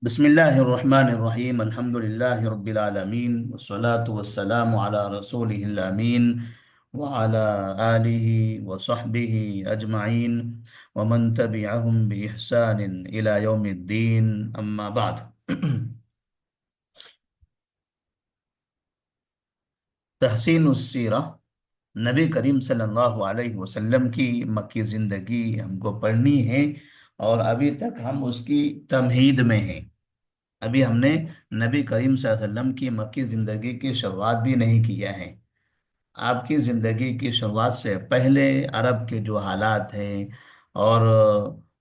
बिस्मिल्लाहिर्रहमानिर्रहीम अल्हम्दुलिल्लाहि रब्बिल आलमीन वस्सलातु वस्सलामु अला रसूलिहिल अमीन व अला आलिहि व सहबिहि अजमाइन व मन तबिअहुम बि इहसानिन इला यौमिद्दीन अम्मा बाद। तहसीन उस्सीरा, नबी करीम सल्लल्लाहु अलैहि वसल्लम की मक्की ज़िंदगी हमको पढ़नी है और अभी तक हम उसकी तमहीद में हैं। अभी हमने नबी करीम सल्लल्लाहु अलैहि वसल्लम की मक्की ज़िंदगी की शुरुआत भी नहीं किया है। आपकी ज़िंदगी की शुरुआत से पहले अरब के जो हालात हैं और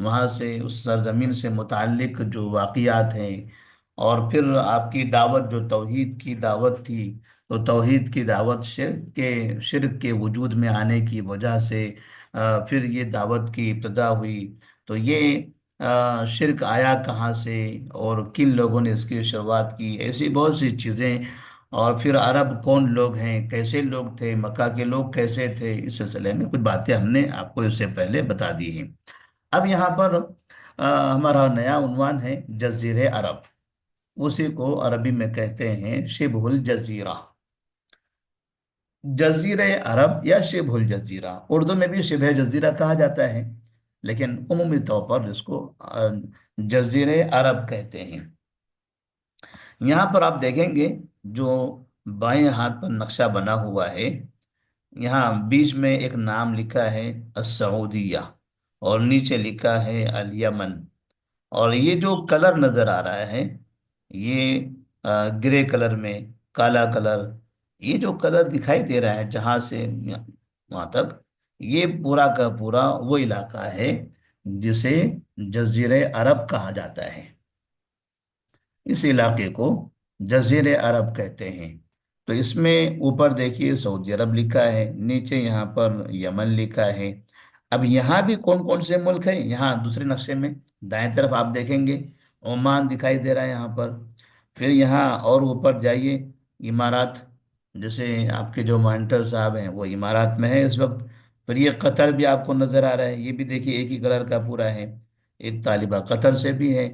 वहाँ से उस सरजमीन से मुताल्लिक जो वाक़ियात हैं, और फिर आपकी दावत जो तौहीद की दावत थी, तो तौहीद की दावत शिर्क के वजूद में आने की वजह से फिर ये दावत की इब्तिदा हुई। तो ये शिर्क आया कहाँ से और किन लोगों ने इसकी शुरुआत की, ऐसी बहुत सी चीज़ें। और फिर अरब कौन लोग हैं, कैसे लोग थे, मक्का के लोग कैसे थे, इस सिलसिले में कुछ बातें हमने आपको इससे पहले बता दी हैं। अब यहाँ पर हमारा नया उन्वान है जजीरे अरब। उसी को अरबी में कहते हैं शिबहुल जजीरा। जजीरे अरब या शिबहुल जजीरा, उर्दू में भी शिबह जजीरा कहा जाता है, लेकिन उमूमी तौर पर इसको जजीरे अरब कहते हैं। यहाँ पर आप देखेंगे जो बाएं हाथ पर नक्शा बना हुआ है, यहाँ बीच में एक नाम लिखा है असऊदिया और नीचे लिखा है अल यमन। और ये जो कलर नजर आ रहा है, ये ग्रे कलर में काला कलर, ये जो कलर दिखाई दे रहा है जहां से वहां तक, ये पूरा का पूरा वो इलाका है जिसे जजीरे अरब कहा जाता है। इस इलाके को जजीरे अरब कहते हैं। तो इसमें ऊपर देखिए सऊदी अरब लिखा है, नीचे यहाँ पर यमन लिखा है। अब यहाँ भी कौन कौन से मुल्क हैं, यहाँ दूसरे नक्शे में दाएं तरफ आप देखेंगे ओमान दिखाई दे रहा है यहाँ पर। फिर यहाँ और ऊपर जाइए, इमारात, जैसे आपके जो मॉनिटर साहब हैं वो इमारात में है इस वक्त। फिर ये कतर भी आपको नजर आ रहा है, ये भी देखिए एक ही कलर का पूरा है, एक तालिबा कतर से भी है।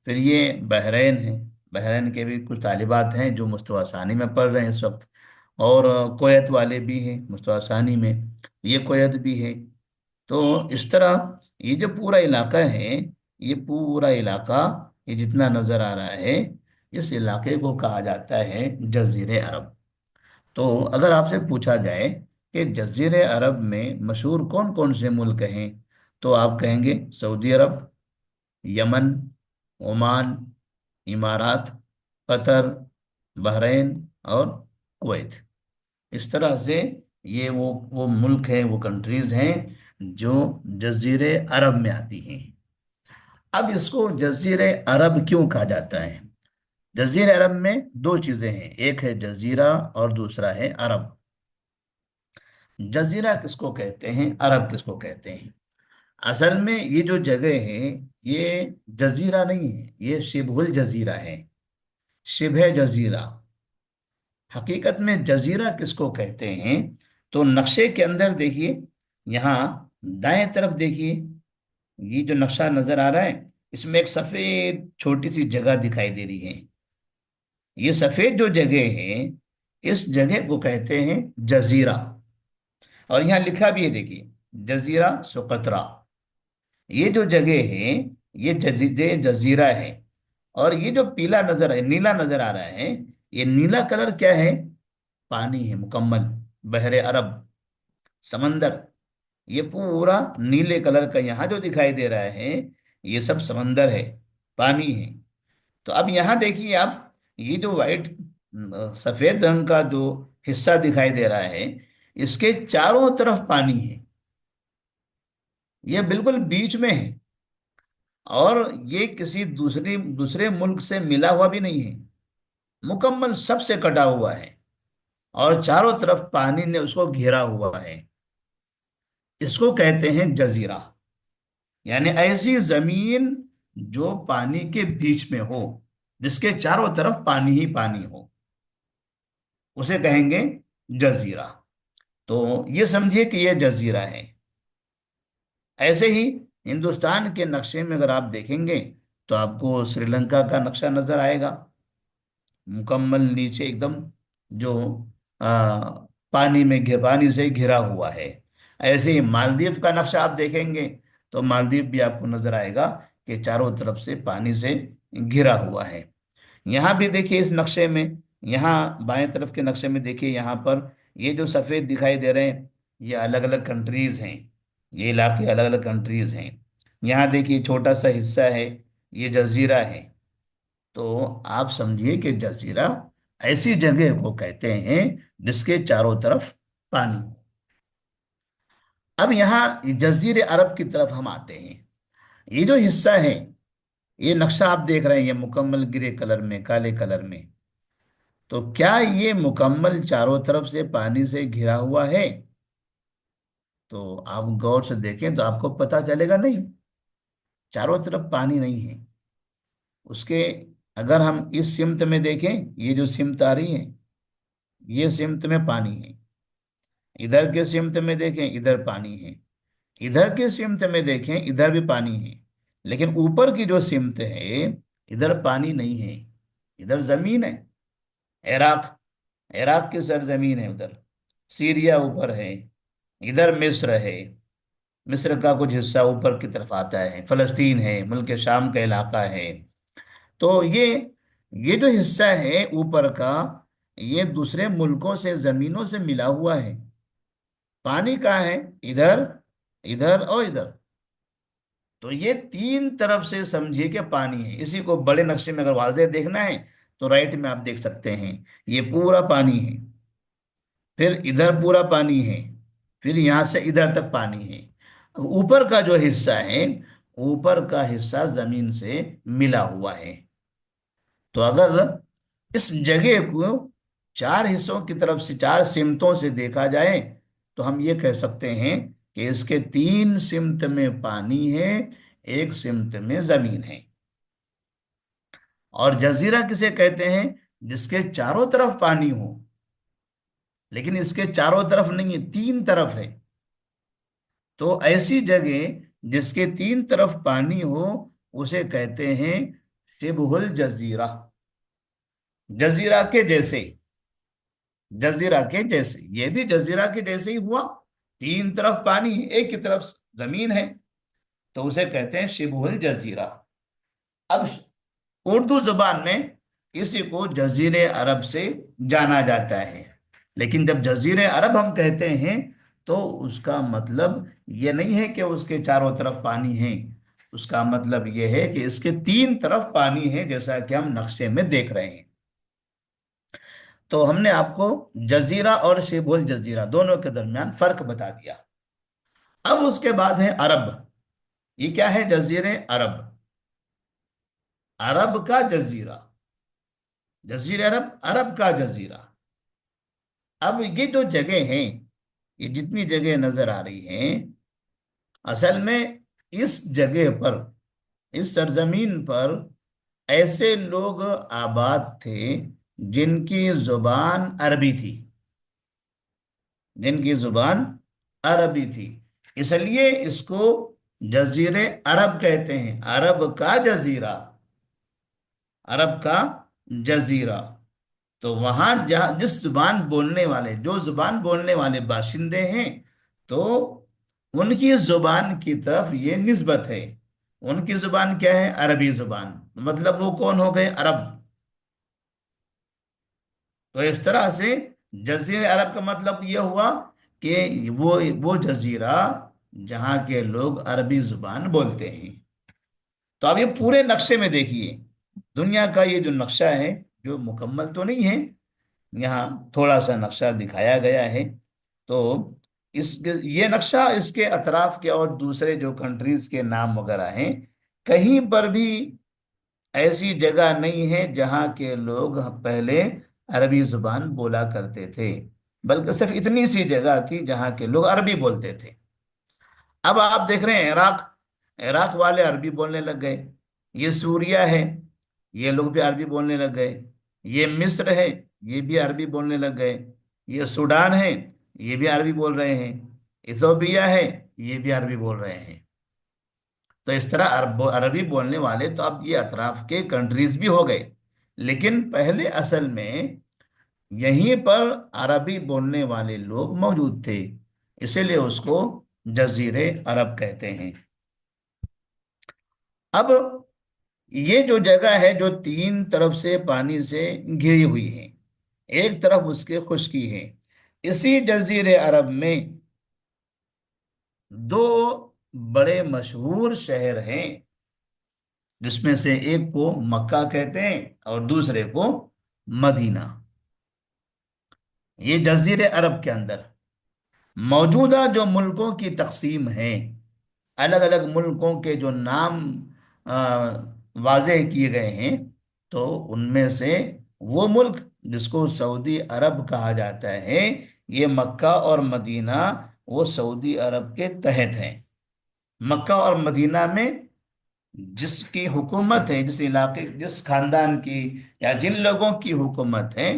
फिर ये बहरीन है, बहरीन के भी कुछ तालिबात हैं जो मुस्तवा सानी में पढ़ रहे हैं इस वक्त। और कुवैत वाले भी हैं मुस्तवा सानी में, ये कुवैत भी है। तो इस तरह ये जो पूरा इलाका है, ये पूरा इलाका, ये जितना नजर आ रहा है, इस इलाके को कहा जाता है जजीरे अरब। तो अगर आपसे पूछा जाए कि जजीरे अरब में मशहूर कौन कौन से मुल्क हैं, तो आप कहेंगे सऊदी अरब, यमन, ओमान, इमारात, कतर, बहरीन और कुवैत। इस तरह से ये वो मुल्क हैं, वो कंट्रीज हैं जो जजीरे अरब में आती हैं। अब इसको जजीरे अरब क्यों कहा जाता है? जजीरे अरब में दो चीजें हैं, एक है जजीरा और दूसरा है अरब। जजीरा किसको कहते हैं, अरब किसको कहते हैं? असल में ये जो जगह है, ये जजीरा नहीं है, ये शिबहुल जजीरा है, शिबह जजीरा। हकीकत में जजीरा किसको कहते हैं? तो नक्शे के अंदर देखिए, यहाँ दाएं तरफ देखिए, ये जो नक्शा नजर आ रहा है, इसमें एक सफेद छोटी सी जगह दिखाई दे रही है। ये सफेद जो जगह है, इस जगह को कहते हैं जजीरा। और यहाँ लिखा भी है देखिए, जजीरा सुकतरा। ये जो जगह है, ये जजीरा है। और ये जो पीला नजर है, नीला नजर आ रहा है, ये नीला कलर क्या है? पानी है मुकम्मल, बहरे अरब, समंदर। ये पूरा नीले कलर का यहाँ जो दिखाई दे रहा है, ये सब समंदर है, पानी है। तो अब यहाँ देखिए आप, ये जो वाइट सफेद रंग का जो हिस्सा दिखाई दे रहा है, इसके चारों तरफ पानी है, ये बिल्कुल बीच में है। और ये किसी दूसरी दूसरे मुल्क से मिला हुआ भी नहीं है, मुकम्मल सबसे कटा हुआ है, और चारों तरफ पानी ने उसको घेरा हुआ है। इसको कहते हैं जजीरा। यानी ऐसी जमीन जो पानी के बीच में हो, जिसके चारों तरफ पानी ही पानी हो, उसे कहेंगे जजीरा। तो ये समझिए कि ये जजीरा है। ऐसे ही हिंदुस्तान के नक्शे में अगर आप देखेंगे, तो आपको श्रीलंका का नक्शा नजर आएगा, मुकम्मल नीचे एकदम, जो पानी में पानी से घिरा हुआ है। ऐसे ही मालदीव का नक्शा आप देखेंगे तो मालदीव भी आपको नजर आएगा कि चारों तरफ से पानी से घिरा हुआ है। यहाँ भी देखिए इस नक्शे में, यहाँ बाएं तरफ के नक्शे में देखिए, यहाँ पर ये जो सफेद दिखाई दे रहे हैं, ये अलग अलग कंट्रीज हैं, ये इलाके अलग अलग कंट्रीज हैं। यहाँ देखिए छोटा सा हिस्सा है, ये जजीरा है। तो आप समझिए कि जजीरा ऐसी जगह को कहते हैं जिसके चारों तरफ पानी। अब यहाँ जजीरे अरब की तरफ हम आते हैं। ये जो हिस्सा है, ये नक्शा आप देख रहे हैं, ये मुकम्मल ग्रे कलर में, काले कलर में, तो क्या ये मुकम्मल चारों तरफ से पानी से घिरा हुआ है? तो आप गौर से देखें तो आपको पता चलेगा नहीं, चारों तरफ पानी नहीं है उसके। अगर हम इस सिमत में देखें, ये जो सिमत आ रही है, ये सिमत में पानी है। इधर के सिमत में देखें, इधर पानी है। इधर के सिमत में देखें, इधर भी पानी है। लेकिन ऊपर की जो सिमत है, इधर पानी नहीं है, इधर जमीन है। इराक, इराक की सरजमीन है उधर, सीरिया ऊपर है, इधर मिस्र है, मिस्र का कुछ हिस्सा ऊपर की तरफ आता है, फलस्तीन है, मुल्क शाम का इलाका है। तो ये जो हिस्सा है ऊपर का, ये दूसरे मुल्कों से, जमीनों से मिला हुआ है। पानी कहाँ है? इधर, इधर और इधर। तो ये तीन तरफ से समझिए कि पानी है। इसी को बड़े नक्शे में अगर वाज़ेह देखना है तो राइट में आप देख सकते हैं, ये पूरा पानी है, फिर इधर पूरा पानी है, फिर यहां से इधर तक पानी है। अब ऊपर का जो हिस्सा है, ऊपर का हिस्सा जमीन से मिला हुआ है। तो अगर इस जगह को चार हिस्सों की तरफ से, चार सिमतों से देखा जाए, तो हम ये कह सकते हैं कि इसके तीन सिमत में पानी है, एक सिमत में जमीन है। और जजीरा किसे कहते हैं? जिसके चारों तरफ पानी हो, लेकिन इसके चारों तरफ नहीं है, तीन तरफ है। तो ऐसी जगह जिसके तीन तरफ पानी हो, उसे कहते हैं शिबहुल जजीरा, जजीरा के जैसे। जजीरा के जैसे, ये भी जजीरा के जैसे ही हुआ, तीन तरफ पानी है, एक की तरफ जमीन है, तो उसे कहते हैं शिबहुल जजीरा। अब उर्दू जुबान में इसी को जजीरे अरब से जाना जाता है। लेकिन जब जजीरे अरब हम कहते हैं, तो उसका मतलब ये नहीं है कि उसके चारों तरफ पानी है। उसका मतलब ये है कि इसके तीन तरफ पानी है, जैसा कि हम नक्शे में देख रहे हैं। तो हमने आपको जजीरा और शिबुल जजीरा दोनों के दरमियान फर्क बता दिया। अब उसके बाद है अरब। ये क्या है? जजीरे अरब, अरब का जजीरा, जजीरे अरब, अरब का जजीरा। अब ये जो जगह है, ये जितनी जगह नजर आ रही हैं, असल में इस जगह पर, इस सरजमीन पर ऐसे लोग आबाद थे जिनकी जुबान अरबी थी, जिनकी जुबान अरबी थी। इसलिए इसको जजीरे अरब कहते हैं, अरब का जजीरा, अरब का जजीरा। तो वहां जहां जिस जुबान बोलने वाले, जो जुबान बोलने वाले बाशिंदे हैं, तो उनकी जुबान की तरफ ये निस्बत है। उनकी जुबान क्या है? अरबी जुबान। मतलब वो कौन हो गए? अरब। तो इस तरह से जजीरे अरब का मतलब ये हुआ कि वो जजीरा जहां के लोग अरबी जुबान बोलते हैं। तो अब ये पूरे नक्शे में देखिए, दुनिया का ये जो नक्शा है, जो मुकम्मल तो नहीं है, यहाँ थोड़ा सा नक्शा दिखाया गया है। तो इस ये नक्शा, इसके अतराफ के और दूसरे जो कंट्रीज के नाम वगैरह हैं, कहीं पर भी ऐसी जगह नहीं है जहाँ के लोग पहले अरबी जुबान बोला करते थे, बल्कि सिर्फ इतनी सी जगह थी जहाँ के लोग अरबी बोलते थे। अब आप देख रहे हैं इराक, इराक वाले अरबी बोलने लग गए। ये सूरिया है, ये लोग भी अरबी बोलने लग गए। ये मिस्र है, ये भी अरबी बोलने लग गए। ये सूडान है, ये भी अरबी बोल रहे हैं। इथोपिया है, ये भी अरबी बोल रहे हैं। تو اس طرح عربی بولنے والے تو اب یہ اطراف کے کنٹریز بھی ہو گئے، لیکن پہلے اصل میں یہیں پر عربی بولنے والے لوگ موجود تھے، اسی لیے اس کو جزیرے عرب کہتے ہیں۔ اب یہ جو جگہ ہے جو تین طرف سے پانی سے گھری ہوئی ہے، ایک طرف اس کے خشکی ہے، اسی جزیرے عرب میں دو بڑے مشہور شہر ہیں، جس میں سے ایک کو مکہ کہتے ہیں اور دوسرے کو مدینہ۔ یہ جزیرے عرب کے اندر موجودہ جو ملکوں کی تقسیم ہے، الگ الگ ملکوں کے جو نام آ، واضح کیے گئے ہیں، تو ان میں سے وہ ملک جس کو سعودی عرب کہا جاتا ہے، یہ مکہ اور مدینہ وہ سعودی عرب کے تحت ہیں۔ مکہ اور مدینہ میں جس کی حکومت ہے، جس علاقے جس خاندان کی یا جن لوگوں کی حکومت ہے،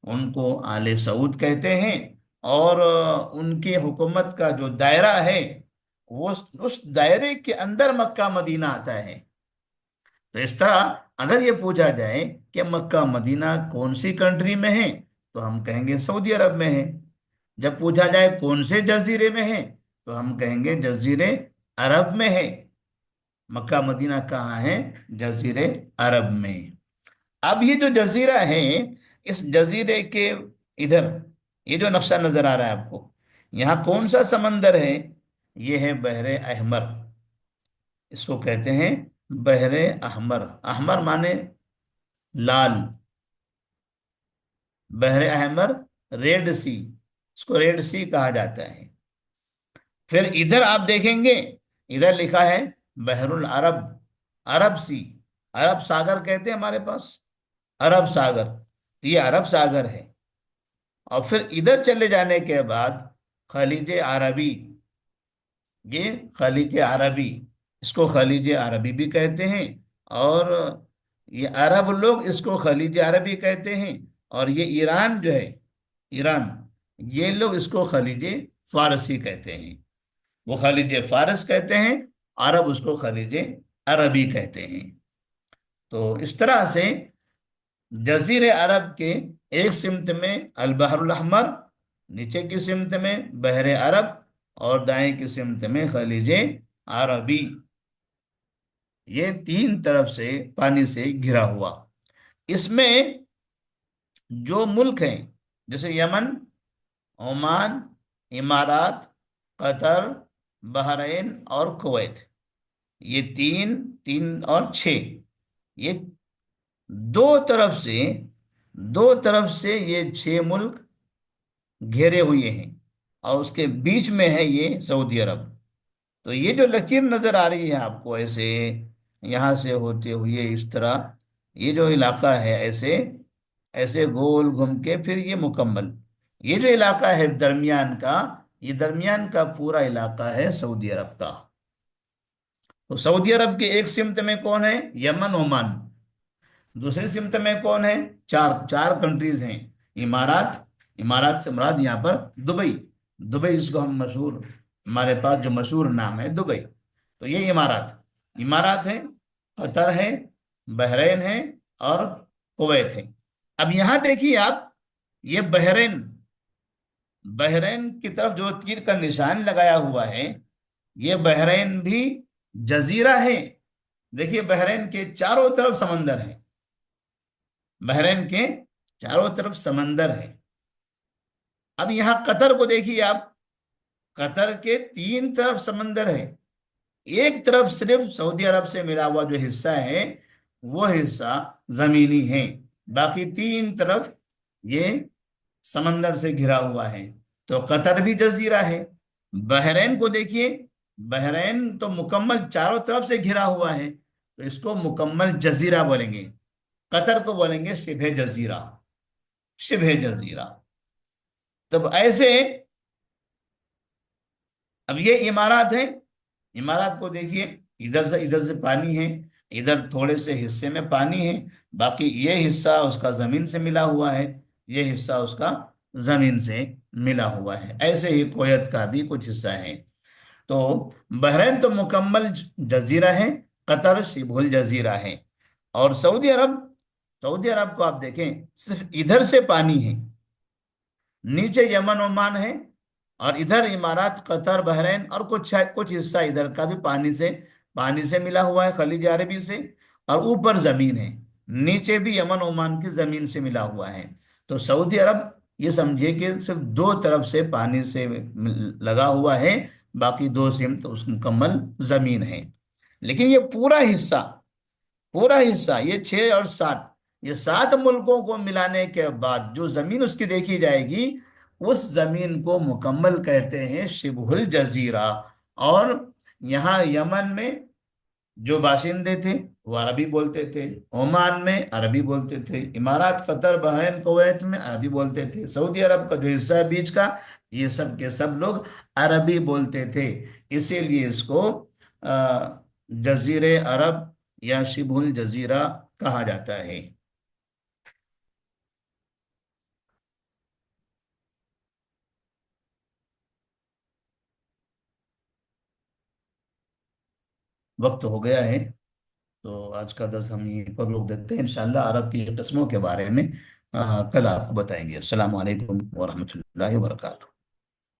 ان کو آل سعود کہتے ہیں، اور ان کی حکومت کا جو دائرہ ہے وہ اس دائرے کے اندر مکہ مدینہ آتا ہے۔ تو اس طرح اگر یہ پوچھا جائے کہ مکہ مدینہ کون سی کنٹری میں ہے، تو ہم کہیں گے سعودی عرب میں ہے۔ جب پوچھا جائے کون سے جزیرے میں ہے، تو ہم کہیں گے جزیرے عرب میں ہے۔ مکہ مدینہ کہاں ہے؟ جزیرے عرب میں۔ اب یہ جو جزیرہ ہے، اس جزیرے کے ادھر یہ جو نقشہ نظر آ رہا ہے آپ کو، یہاں کون سا سمندر ہے؟ یہ ہے بحر احمر، اس کو کہتے ہیں بحر احمر۔ احمر مانے لال، بحر احمر ریڈ سی، اس کو ریڈ سی کہا جاتا ہے۔ پھر ادھر آپ دیکھیں گے، ادھر لکھا ہے بحر العرب، عرب سی، عرب ساگر کہتے ہیں ہمارے پاس، عرب ساگر، یہ عرب ساگر ہے۔ اور پھر ادھر چلے جانے کے بعد خلیج عربی، یہ خلیج عربی، اس کو خلیج عربی بھی کہتے ہیں، اور یہ عرب لوگ اس کو خلیج عربی کہتے ہیں، اور یہ ایران جو ہے، ایران، یہ لوگ اس کو خلیج فارسی کہتے ہیں۔ وہ خلیج فارس کہتے ہیں، عرب اس کو خلیج عربی کہتے ہیں۔ تو اس طرح سے جزیر عرب کے ایک سمت میں البحر الاحمر، نیچے کی سمت میں بحر عرب، اور دائیں کی سمت میں خلیج عربی، یہ تین طرف سے پانی سے گھرا ہوا۔ اس میں جو ملک ہیں جیسے یمن، عمان، امارات، قطر، بحرین اور کویت، یہ تین، تین اور چھ، یہ دو طرف سے یہ چھ ملک گھیرے ہوئے ہیں، اور اس کے بیچ میں ہے یہ سعودی عرب۔ تو یہ جو لکیر نظر آ رہی ہے آپ کو ایسے، یہاں سے ہوتے ہوئے اس طرح، یہ جو علاقہ ہے ایسے ایسے گول گھوم کے پھر یہ مکمل، یہ جو علاقہ ہے درمیان کا، یہ درمیان کا پورا علاقہ ہے سعودی عرب کا۔ تو سعودی عرب کے ایک سمت میں کون ہے؟ یمن، عمان۔ دوسری سمت میں کون ہے؟ چار کنٹریز ہیں۔ امارات، امارات سے مراد یہاں پر دبئی، دبئی اس کو ہم مشہور، ہمارے پاس جو مشہور نام ہے دبئی، تو یہ امارات ہیں، قطر ہے، بحرین ہے، اور کویت ہے۔ اب یہاں دیکھیے آپ، یہ بحرین کی طرف جو تیر کا نشان لگایا ہوا ہے، یہ بحرین بھی جزیرہ ہے۔ دیکھیے بحرین کے چاروں طرف سمندر ہے، بحرین کے چاروں طرف سمندر ہے۔ اب یہاں قطر کو دیکھیے آپ، قطر کے تین طرف سمندر ہے، ایک طرف صرف سعودی عرب سے ملا ہوا جو حصہ ہے وہ حصہ زمینی ہے، باقی تین طرف یہ سمندر سے گھرا ہوا ہے۔ تو قطر بھی جزیرہ ہے۔ بحرین کو دیکھیے، بحرین تو مکمل چاروں طرف سے گھرا ہوا ہے، تو اس کو مکمل جزیرہ بولیں گے۔ قطر کو بولیں گے شبہ جزیرہ، شبہ جزیرہ۔ تب ایسے اب یہ امارات ہیں، امارات کو دیکھیے، ادھر سے پانی ہے، ادھر تھوڑے سے حصے میں پانی ہے، باقی یہ حصہ اس کا زمین سے ملا ہوا ہے، یہ حصہ اس کا زمین سے ملا ہوا ہے۔ ایسے ہی کویت کا بھی کچھ حصہ ہے۔ تو بحرین تو مکمل جزیرہ ہے، قطر شبہ الجزیرہ ہے، اور سعودی عرب کو آپ دیکھیں صرف ادھر سے پانی ہے، نیچے یمن عمان ہے، اور ادھر امارات قطر بحرین اور کچھ کچھ حصہ ادھر کا بھی پانی سے ملا ہوا ہے خلیج عربی سے، اور اوپر زمین ہے، نیچے بھی یمن عمان کی زمین سے ملا ہوا ہے۔ تو سعودی عرب یہ سمجھے کہ صرف دو طرف سے پانی سے لگا ہوا ہے، باقی دو سمت اس مکمل زمین ہے۔ لیکن یہ پورا حصہ یہ 6 اور 7، یہ 7 ملکوں کو ملانے کے بعد جو زمین اس کی دیکھی جائے گی، اس زمین کو مکمل کہتے ہیں شبہ الجزیرہ۔ اور یہاں یمن میں جو باشندے تھے وہ عربی بولتے تھے، عمان میں عربی بولتے تھے، امارات قطر بحرین کویت میں عربی بولتے تھے، سعودی عرب کا جو حصہ ہے بیچ کا، یہ سب کے سب لوگ عربی بولتے تھے۔ اسی لیے اس کو جزیر عرب یا شبہ الجزیرہ کہا جاتا ہے۔ وقت ہو گیا ہے، تو آج کا درس ہم یہیں پر روک دیتے ہیں، انشاءاللہ عرب کی قسموں کے بارے میں کل آپ کو بتائیں گے۔ السلام علیکم ورحمۃ اللہ وبرکاتہ۔